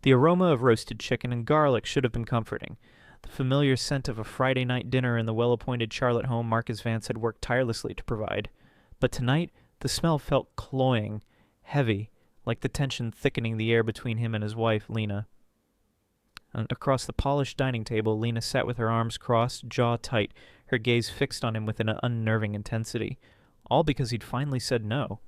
The aroma of roasted chicken and garlic should have been comforting. The familiar scent of a Friday night dinner in the well-appointed Charlotte home Marcus Vance had worked tirelessly to provide. But tonight, the smell felt cloying, heavy, like the tension thickening the air between him and his wife, Lena. And across the polished dining table, Lena sat with her arms crossed, jaw tight, her gaze fixed on him with an unnerving intensity. All because he'd finally said no.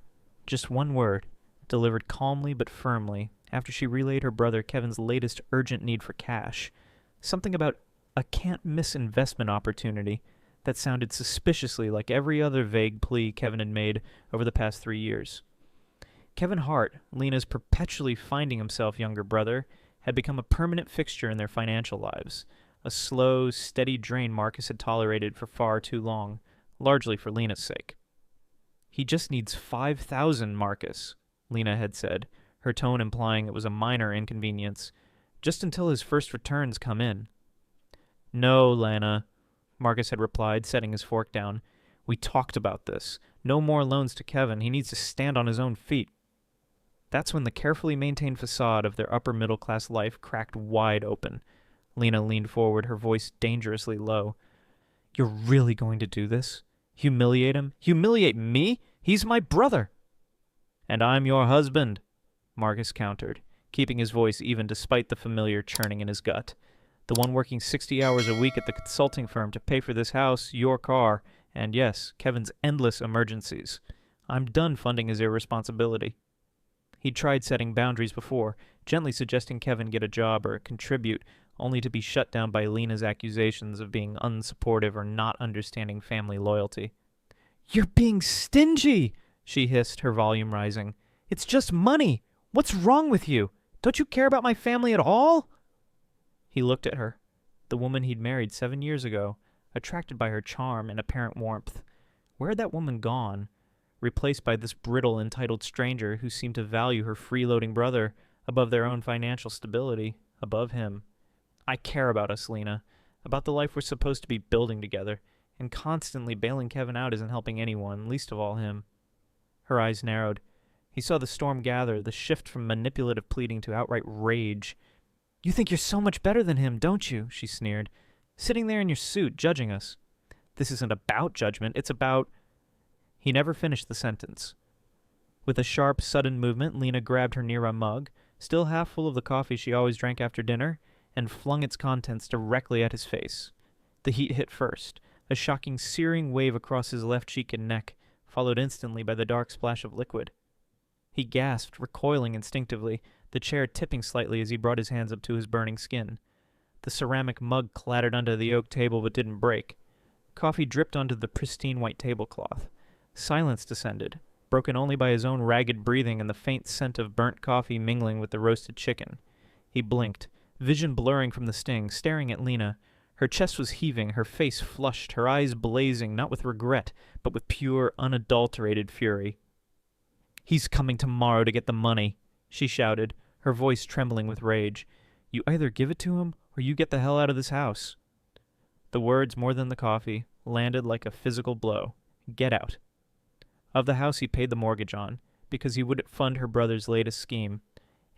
Just one word, delivered calmly but firmly, after she relayed her brother Kevin's latest urgent need for cash. Something about a can't-miss investment opportunity that sounded suspiciously like every other vague plea Kevin had made over the past 3 years. Kevin Hart, Lena's perpetually finding himself younger brother, had become a permanent fixture in their financial lives, a slow, steady drain Marcus had tolerated for far too long, largely for Lena's sake. "He just needs $5,000, Marcus," Lena had said, her tone implying it was a minor inconvenience, "just until his first returns come in." "No, Lana," Marcus had replied, setting his fork down. "We talked about this. No more loans to Kevin. He needs to stand on his own feet." That's when the carefully maintained facade of their upper-middle-class life cracked wide open. Lena leaned forward, her voice dangerously low. "You're really going to do this? Humiliate him? Humiliate me? He's my brother!" "And I'm your husband," Marcus countered, keeping his voice even despite the familiar churning in his gut. "The one working 60 hours a week at the consulting firm to pay for this house, your car, and yes, Kevin's endless emergencies. I'm done funding his irresponsibility." He'd tried setting boundaries before, gently suggesting Kevin get a job or contribute, only to be shut down by Lena's accusations of being unsupportive or not understanding family loyalty. "You're being stingy!" she hissed, her volume rising. "It's just money! What's wrong with you? Don't you care about my family at all?" He looked at her, the woman he'd married 7 years ago, attracted by her charm and apparent warmth. Where had that woman gone? Replaced by this brittle, entitled stranger who seemed to value her freeloading brother above their own financial stability, above him. "I care about us, Lena, about the life we're supposed to be building together, and constantly bailing Kevin out isn't helping anyone, least of all him." Her eyes narrowed. He saw the storm gather, the shift from manipulative pleading to outright rage. "You think you're so much better than him, don't you?" she sneered. "Sitting there in your suit, judging us. This isn't about judgment, it's about—" He never finished the sentence. With a sharp, sudden movement, Lena grabbed her Nira mug, still half full of the coffee she always drank after dinner, and flung its contents directly at his face. The heat hit first, a shocking, searing wave across his left cheek and neck, followed instantly by the dark splash of liquid. He gasped, recoiling instinctively, the chair tipping slightly as he brought his hands up to his burning skin. The ceramic mug clattered onto the oak table but didn't break. Coffee dripped onto the pristine white tablecloth. Silence descended, broken only by his own ragged breathing and the faint scent of burnt coffee mingling with the roasted chicken. He blinked, vision blurring from the sting, staring at Lena. Her chest was heaving, her face flushed, her eyes blazing, not with regret, but with pure, unadulterated fury. "He's coming tomorrow to get the money," she shouted, her voice trembling with rage. "You either give it to him, or you get the hell out of this house." The words, more than the coffee, landed like a physical blow. Get out. Of the house he paid the mortgage on, because he wouldn't fund her brother's latest scheme.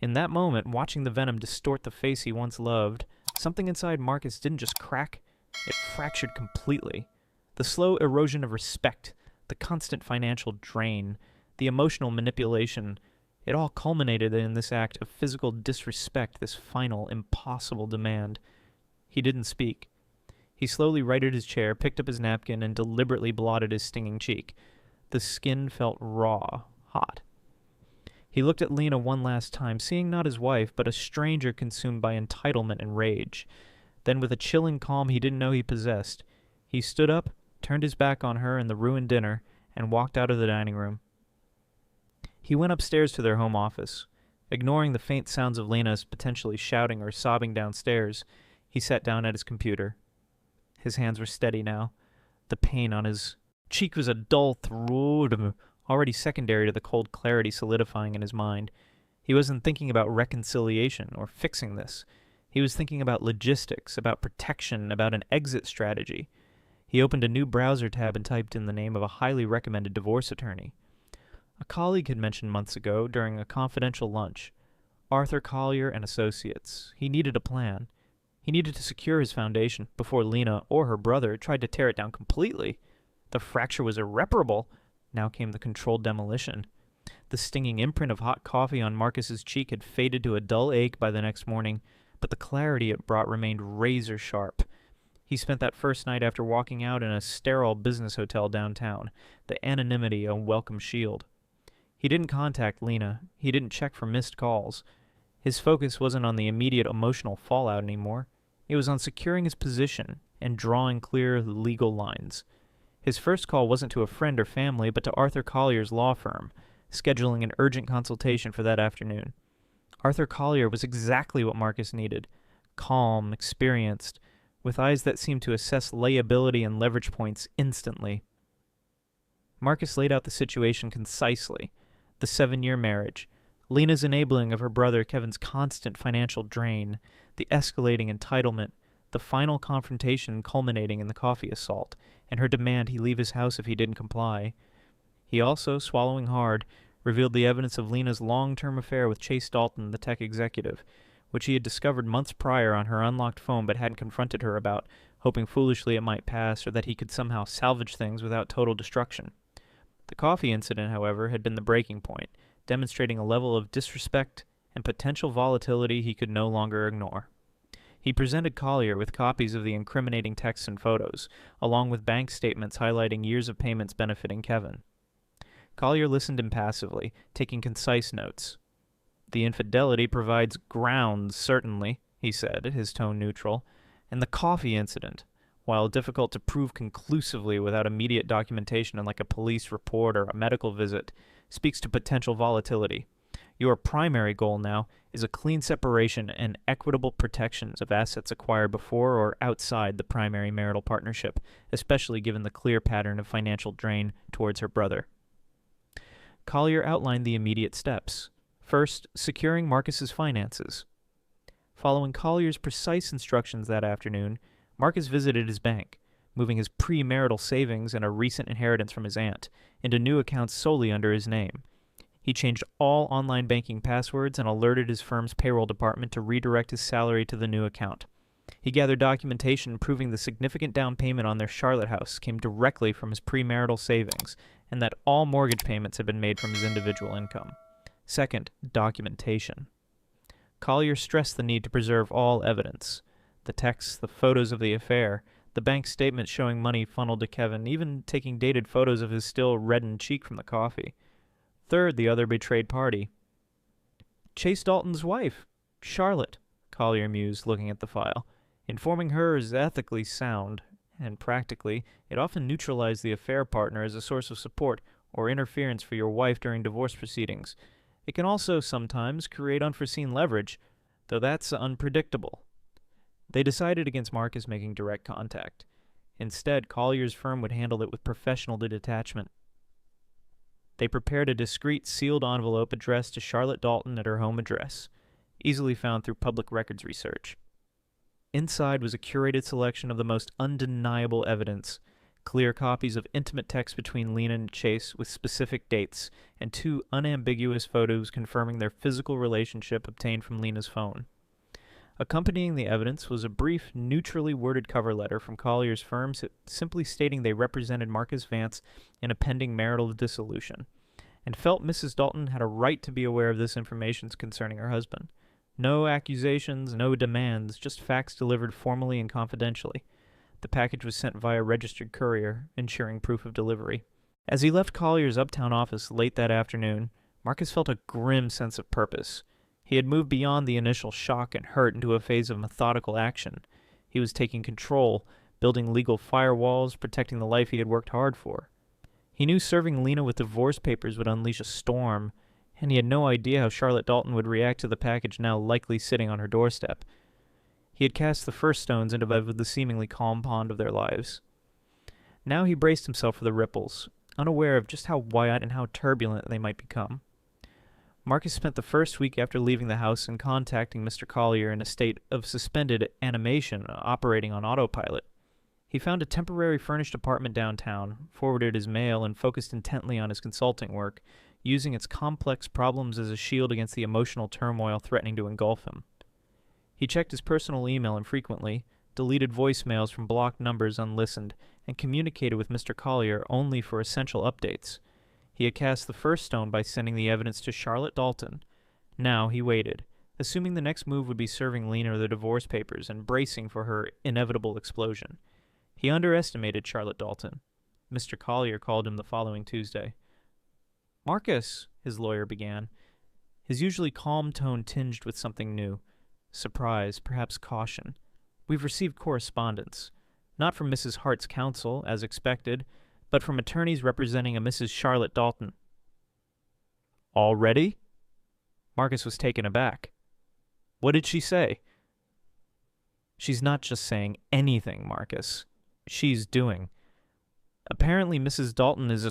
In that moment, watching the venom distort the face he once loved, something inside Marcus didn't just crack, it fractured completely. The slow erosion of respect, the constant financial drain, the emotional manipulation, it all culminated in this act of physical disrespect, this final, impossible demand. He didn't speak. He slowly righted his chair, picked up his napkin, and deliberately blotted his stinging cheek. The skin felt raw, hot. He looked at Lena one last time, seeing not his wife, but a stranger consumed by entitlement and rage. Then, with a chilling calm he didn't know he possessed, he stood up, turned his back on her and the ruined dinner, and walked out of the dining room. He went upstairs to their home office. Ignoring the faint sounds of Lena's potentially shouting or sobbing downstairs, he sat down at his computer. His hands were steady now. The pain on his cheek was a dull throb, already secondary to the cold clarity solidifying in his mind. He wasn't thinking about reconciliation or fixing this. He was thinking about logistics, about protection, about an exit strategy. He opened a new browser tab and typed in the name of a highly recommended divorce attorney. A colleague had mentioned months ago during a confidential lunch. Arthur Collier and Associates. He needed a plan. He needed to secure his foundation before Lena or her brother tried to tear it down completely. The fracture was irreparable. Now came the controlled demolition. The stinging imprint of hot coffee on Marcus's cheek had faded to a dull ache by the next morning, but the clarity it brought remained razor sharp. He spent that first night after walking out in a sterile business hotel downtown, the anonymity a welcome shield. He didn't contact Lena. He didn't check for missed calls. His focus wasn't on the immediate emotional fallout anymore. It was on securing his position and drawing clear legal lines. His first call wasn't to a friend or family, but to Arthur Collier's law firm, scheduling an urgent consultation for that afternoon. Arthur Collier was exactly what Marcus needed. Calm, experienced, with eyes that seemed to assess liability and leverage points instantly. Marcus laid out the situation concisely. The 7-year marriage, Lena's enabling of her brother Kevin's constant financial drain, the escalating entitlement, the final confrontation culminating in the coffee assault, and her demand he leave his house if he didn't comply. He also, swallowing hard, revealed the evidence of Lena's long-term affair with Chase Dalton, the tech executive, which he had discovered months prior on her unlocked phone but hadn't confronted her about, hoping foolishly it might pass or that he could somehow salvage things without total destruction. The coffee incident, however, had been the breaking point, demonstrating a level of disrespect and potential volatility he could no longer ignore. He presented Collier with copies of the incriminating texts and photos, along with bank statements highlighting years of payments benefiting Kevin. Collier listened impassively, taking concise notes. "The infidelity provides grounds, certainly," he said, his tone neutral, "and the coffee incident, while difficult to prove conclusively without immediate documentation like a police report or a medical visit, speaks to potential volatility. Your primary goal now is a clean separation and equitable protections of assets acquired before or outside the primary marital partnership, especially given the clear pattern of financial drain towards her brother." Collier outlined the immediate steps. First, securing Marcus's finances. Following Collier's precise instructions that afternoon, Marcus visited his bank, moving his premarital savings and a recent inheritance from his aunt into new accounts solely under his name. He changed all online banking passwords and alerted his firm's payroll department to redirect his salary to the new account. He gathered documentation proving the significant down payment on their Charlotte house came directly from his premarital savings, and that all mortgage payments had been made from his individual income. Second, documentation. Collier stressed the need to preserve all evidence. The texts, the photos of the affair, the bank statement showing money funneled to Kevin, even taking dated photos of his still reddened cheek from the coffee. Third, the other betrayed party. Chase Dalton's wife, Charlotte, Collier mused, looking at the file. Informing her is ethically sound, and practically, it often neutralized the affair partner as a source of support or interference for your wife during divorce proceedings. It can also sometimes create unforeseen leverage, though that's unpredictable. They decided against Marcus making direct contact. Instead, Collier's firm would handle it with professional detachment. They prepared a discreet sealed envelope addressed to Charlotte Dalton at her home address, easily found through public records research. Inside was a curated selection of the most undeniable evidence, clear copies of intimate texts between Lena and Chase with specific dates, and 2 unambiguous photos confirming their physical relationship obtained from Lena's phone. Accompanying the evidence was a brief, neutrally worded cover letter from Collier's firm simply stating they represented Marcus Vance in a pending marital dissolution, and felt Mrs. Dalton had a right to be aware of this information concerning her husband. No accusations, no demands, just facts delivered formally and confidentially. The package was sent via registered courier, ensuring proof of delivery. As he left Collier's uptown office late that afternoon, Marcus felt a grim sense of purpose. He had moved beyond the initial shock and hurt into a phase of methodical action. He was taking control, building legal firewalls, protecting the life he had worked hard for. He knew serving Lena with divorce papers would unleash a storm, and he had no idea how Charlotte Dalton would react to the package now likely sitting on her doorstep. He had cast the first stones into the seemingly calm pond of their lives. Now he braced himself for the ripples, unaware of just how wide and how turbulent they might become. Marcus spent the first week after leaving the house and contacting Mr. Collier in a state of suspended animation, operating on autopilot. He found a temporary furnished apartment downtown, forwarded his mail, and focused intently on his consulting work, using its complex problems as a shield against the emotional turmoil threatening to engulf him. He checked his personal email infrequently, deleted voicemails from blocked numbers unlistened, and communicated with Mr. Collier only for essential updates. He had cast the first stone by sending the evidence to Charlotte Dalton. Now he waited, assuming the next move would be serving Lena the divorce papers and bracing for her inevitable explosion. He underestimated Charlotte Dalton. Mr. Collier called him the following Tuesday. "Marcus," his lawyer began, his usually calm tone tinged with something new. Surprise, perhaps caution. "We've received correspondence. Not from Mrs. Hart's counsel, as expected, but from attorneys representing a Mrs. Charlotte Dalton." "Already?" Marcus was taken aback. "What did she say?" "She's not just saying anything, Marcus. She's doing. Apparently Mrs. Dalton is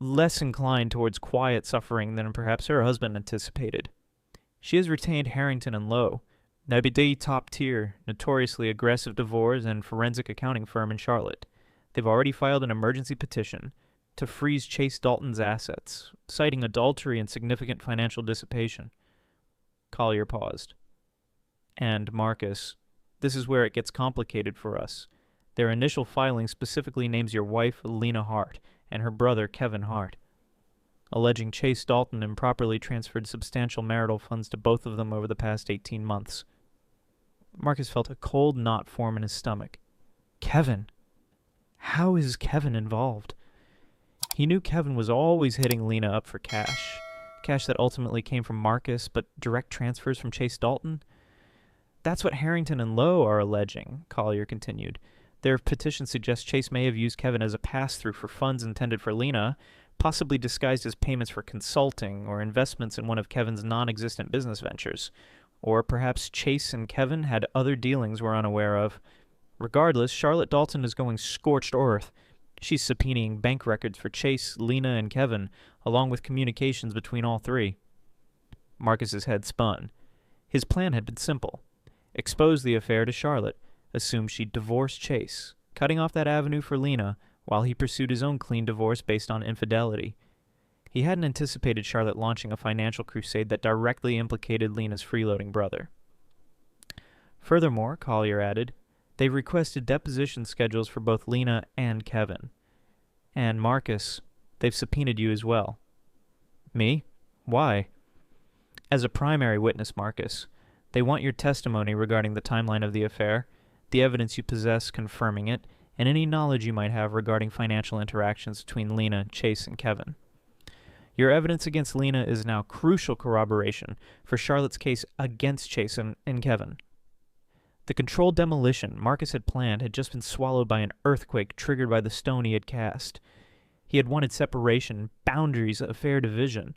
less inclined towards quiet suffering than perhaps her husband anticipated. She has retained Harrington and Lowe, an IBD top-tier, notoriously aggressive divorce and forensic accounting firm in Charlotte. They've already filed an emergency petition to freeze Chase Dalton's assets, citing adultery and significant financial dissipation." Collier paused. "And, Marcus, this is where it gets complicated for us. Their initial filing specifically names your wife, Lena Hart, and her brother, Kevin Hart, alleging Chase Dalton improperly transferred substantial marital funds to both of them over the past 18 months. Marcus felt a cold knot form in his stomach. Kevin? How is Kevin involved? He knew Kevin was always hitting Lena up for cash that ultimately came from Marcus, but direct transfers from Chase Dalton? "That's what Harrington and Lowe are alleging," Collier continued. "Their petition suggests Chase may have used Kevin as a pass-through for funds intended for Lena, possibly disguised as payments for consulting or investments in one of Kevin's non-existent business ventures. Or perhaps Chase and Kevin had other dealings we're unaware of. Regardless, Charlotte Dalton is going scorched earth. She's subpoenaing bank records for Chase, Lena, and Kevin, along with communications between all three." Marcus's head spun. His plan had been simple. Expose the affair to Charlotte, assume she'd divorced Chase, cutting off that avenue for Lena while he pursued his own clean divorce based on infidelity. He hadn't anticipated Charlotte launching a financial crusade that directly implicated Lena's freeloading brother. Furthermore, Collier added, they've requested deposition schedules for both Lena and Kevin. And Marcus, they've subpoenaed you as well. Me? Why? As a primary witness, Marcus. They want your testimony regarding the timeline of the affair, the evidence you possess confirming it, and any knowledge you might have regarding financial interactions between Lena, Chase, and Kevin. Your evidence against Lena is now crucial corroboration for Charlotte's case against Chase and Kevin. The controlled demolition Marcus had planned had just been swallowed by an earthquake triggered by the stone he had cast. He had wanted separation, boundaries, a fair division.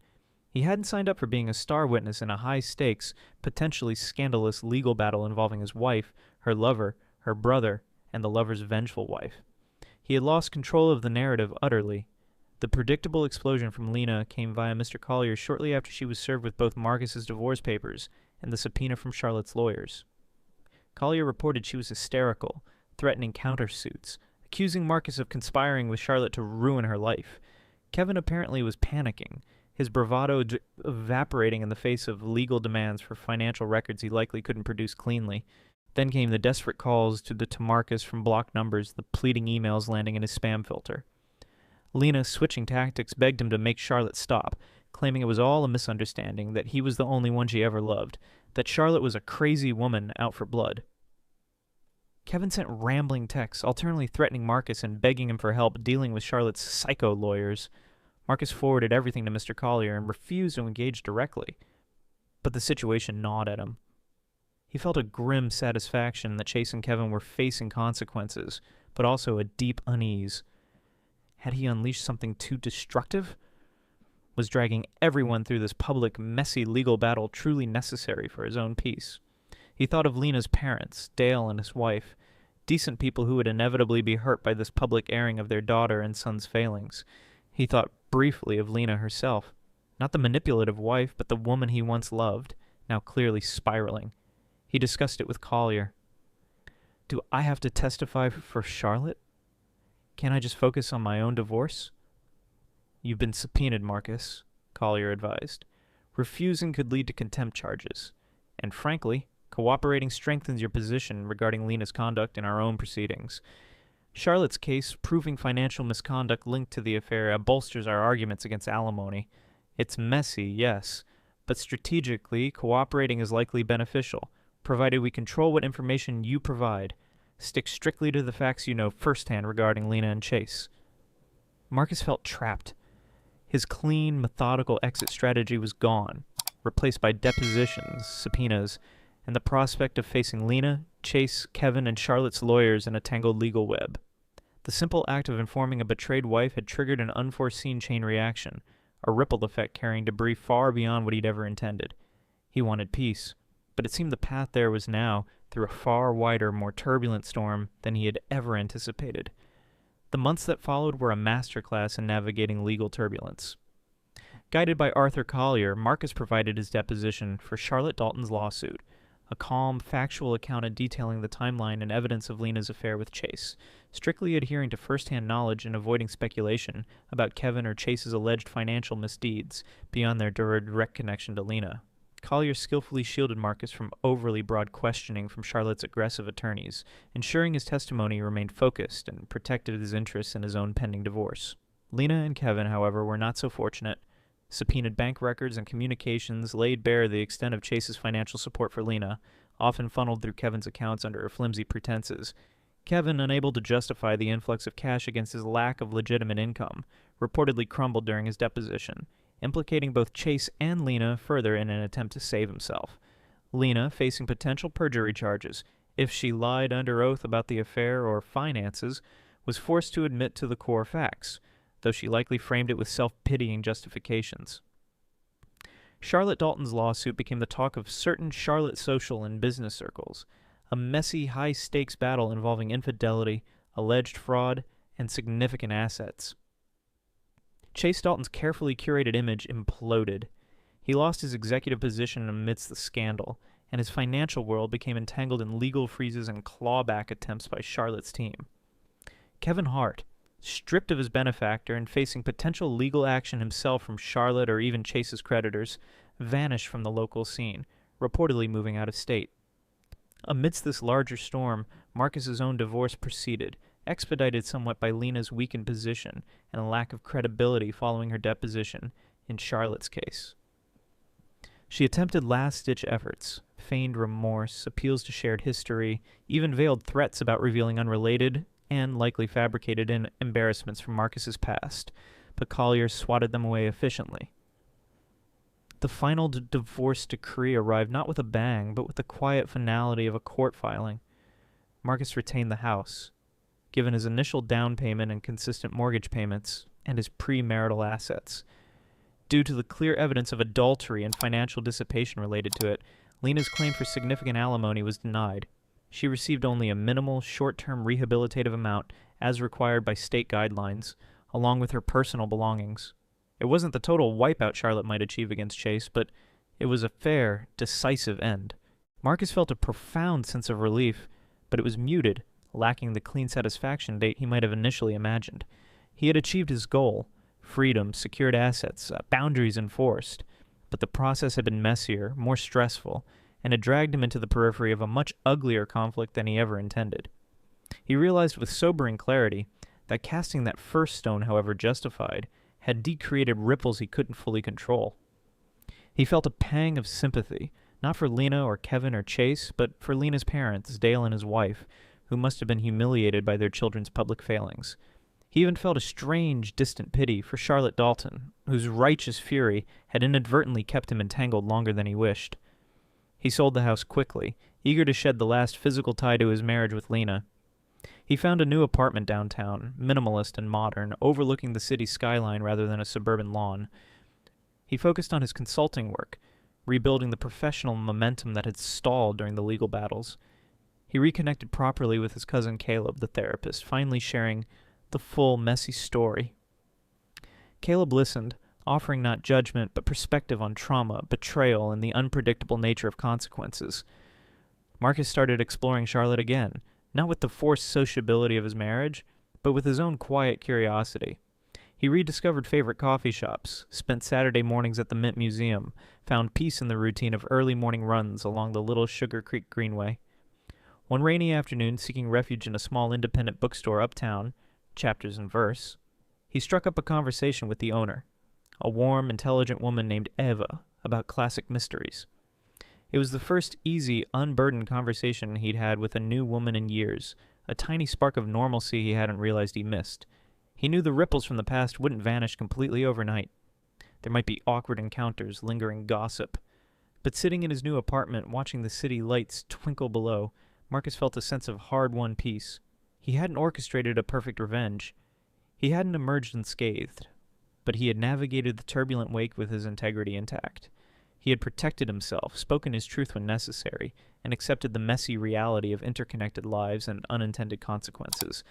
He hadn't signed up for being a star witness in a high-stakes, potentially scandalous legal battle involving his wife, her lover, her brother, and the lover's vengeful wife. He had lost control of the narrative utterly. The predictable explosion from Lena came via Mr. Collier shortly after she was served with both Marcus's divorce papers and the subpoena from Charlotte's lawyers. Collier reported she was hysterical, threatening countersuits, accusing Marcus of conspiring with Charlotte to ruin her life. Kevin apparently was panicking, his bravado evaporating in the face of legal demands for financial records he likely couldn't produce cleanly. Then came the desperate calls to Marcus from blocked numbers, the pleading emails landing in his spam filter. Lena, switching tactics, begged him to make Charlotte stop, claiming it was all a misunderstanding, that he was the only one she ever loved, that Charlotte was a crazy woman out for blood. Kevin sent rambling texts, alternately threatening Marcus and begging him for help dealing with Charlotte's psycho lawyers. Marcus forwarded everything to Mr. Collier and refused to engage directly. But the situation gnawed at him. He felt a grim satisfaction that Chase and Kevin were facing consequences, but also a deep unease. Had he unleashed something too destructive? Was dragging everyone through this public, messy legal battle truly necessary for his own peace? He thought of Lena's parents, Dale and his wife, decent people who would inevitably be hurt by this public airing of their daughter and son's failings. He thought briefly of Lena herself, not the manipulative wife, but the woman he once loved, now clearly spiraling. He discussed it with Collier. Do I have to testify for Charlotte? Can't I just focus on my own divorce? You've been subpoenaed, Marcus. Collier advised. Refusing could lead to contempt charges. And frankly, cooperating strengthens your position regarding Lena's conduct in our own proceedings. Charlotte's case, proving financial misconduct linked to the affair, bolsters our arguments against alimony. It's messy, yes, but strategically, cooperating is likely beneficial, provided we control what information you provide. Stick strictly to the facts you know firsthand regarding Lena and Chase. Marcus felt trapped. His clean, methodical exit strategy was gone, replaced by depositions, subpoenas, and the prospect of facing Lena, Chase, Kevin, and Charlotte's lawyers in a tangled legal web. The simple act of informing a betrayed wife had triggered an unforeseen chain reaction, a ripple effect carrying debris far beyond what he'd ever intended. He wanted peace, but it seemed the path there was now through a far wider, more turbulent storm than he had ever anticipated. The months that followed were a masterclass in navigating legal turbulence. Guided by Arthur Collier, Marcus provided his deposition for Charlotte Dalton's lawsuit, a calm, factual account detailing the timeline and evidence of Lena's affair with Chase, strictly adhering to first-hand knowledge and avoiding speculation about Kevin or Chase's alleged financial misdeeds beyond their direct connection to Lena. Collier skillfully shielded Marcus from overly broad questioning from Charlotte's aggressive attorneys, ensuring his testimony remained focused and protected his interests in his own pending divorce. Lena and Kevin, however, were not so fortunate. Subpoenaed bank records and communications laid bare the extent of Chase's financial support for Lena, often funneled through Kevin's accounts under flimsy pretenses. Kevin, unable to justify the influx of cash against his lack of legitimate income, reportedly crumbled during his deposition, implicating both Chase and Lena further in an attempt to save himself. Lena, facing potential perjury charges if she lied under oath about the affair or finances, was forced to admit to the core facts, though she likely framed it with self-pitying justifications. Charlotte Dalton's lawsuit became the talk of certain Charlotte social and business circles, a messy, high-stakes battle involving infidelity, alleged fraud, and significant assets. Chase Dalton's carefully curated image imploded. He lost his executive position amidst the scandal, and his financial world became entangled in legal freezes and clawback attempts by Charlotte's team. Kevin Hart, stripped of his benefactor and facing potential legal action himself from Charlotte or even Chase's creditors, vanished from the local scene, reportedly moving out of state. Amidst this larger storm, Marcus's own divorce proceeded, expedited somewhat by Lena's weakened position and a lack of credibility following her deposition in Charlotte's case. She attempted last-ditch efforts, feigned remorse, appeals to shared history, even veiled threats about revealing unrelated and likely fabricated embarrassments from Marcus's past, but Collier swatted them away efficiently. The final divorce decree arrived not with a bang, but with the quiet finality of a court filing. Marcus retained the house, given his initial down payment and consistent mortgage payments, and his premarital assets. Due to the clear evidence of adultery and financial dissipation related to it, Lena's claim for significant alimony was denied. She received only a minimal, short-term rehabilitative amount as required by state guidelines, along with her personal belongings. It wasn't the total wipeout Charlotte might achieve against Chase, but it was a fair, decisive end. Marcus felt a profound sense of relief, but it was muted, lacking the clean satisfaction date he might have initially imagined. He had achieved his goal, freedom, secured assets, boundaries enforced, but the process had been messier, more stressful, and had dragged him into the periphery of a much uglier conflict than he ever intended. He realized with sobering clarity that casting that first stone, however justified, had decreated ripples he couldn't fully control. He felt a pang of sympathy, not for Lena or Kevin or Chase, but for Lena's parents, Dale and his wife, who must have been humiliated by their children's public failings. He even felt a strange, distant pity for Charlotte Dalton, whose righteous fury had inadvertently kept him entangled longer than he wished. He sold the house quickly, eager to shed the last physical tie to his marriage with Lena. He found a new apartment downtown, minimalist and modern, overlooking the city skyline rather than a suburban lawn. He focused on his consulting work, rebuilding the professional momentum that had stalled during the legal battles. He reconnected properly with his cousin Caleb, the therapist, finally sharing the full, messy story. Caleb listened, offering not judgment but perspective on trauma, betrayal, and the unpredictable nature of consequences. Marcus started exploring Charlotte again, not with the forced sociability of his marriage, but with his own quiet curiosity. He rediscovered favorite coffee shops, spent Saturday mornings at the Mint Museum, found peace in the routine of early morning runs along the Little Sugar Creek Greenway. One rainy afternoon, seeking refuge in a small independent bookstore uptown, Chapters in Verse, he struck up a conversation with the owner, a warm, intelligent woman named Eva, about classic mysteries. It was the first easy, unburdened conversation he'd had with a new woman in years, a tiny spark of normalcy he hadn't realized he missed. He knew the ripples from the past wouldn't vanish completely overnight. There might be awkward encounters, lingering gossip. But sitting in his new apartment, watching the city lights twinkle below, Marcus felt a sense of hard-won peace. He hadn't orchestrated a perfect revenge. He hadn't emerged unscathed. But he had navigated the turbulent wake with his integrity intact. He had protected himself, spoken his truth when necessary, and accepted the messy reality of interconnected lives and unintended consequences.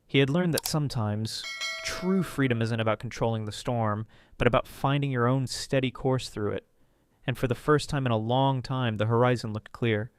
He had learned that sometimes true freedom isn't about controlling the storm, but about finding your own steady course through it. And for the first time in a long time, the horizon looked clear.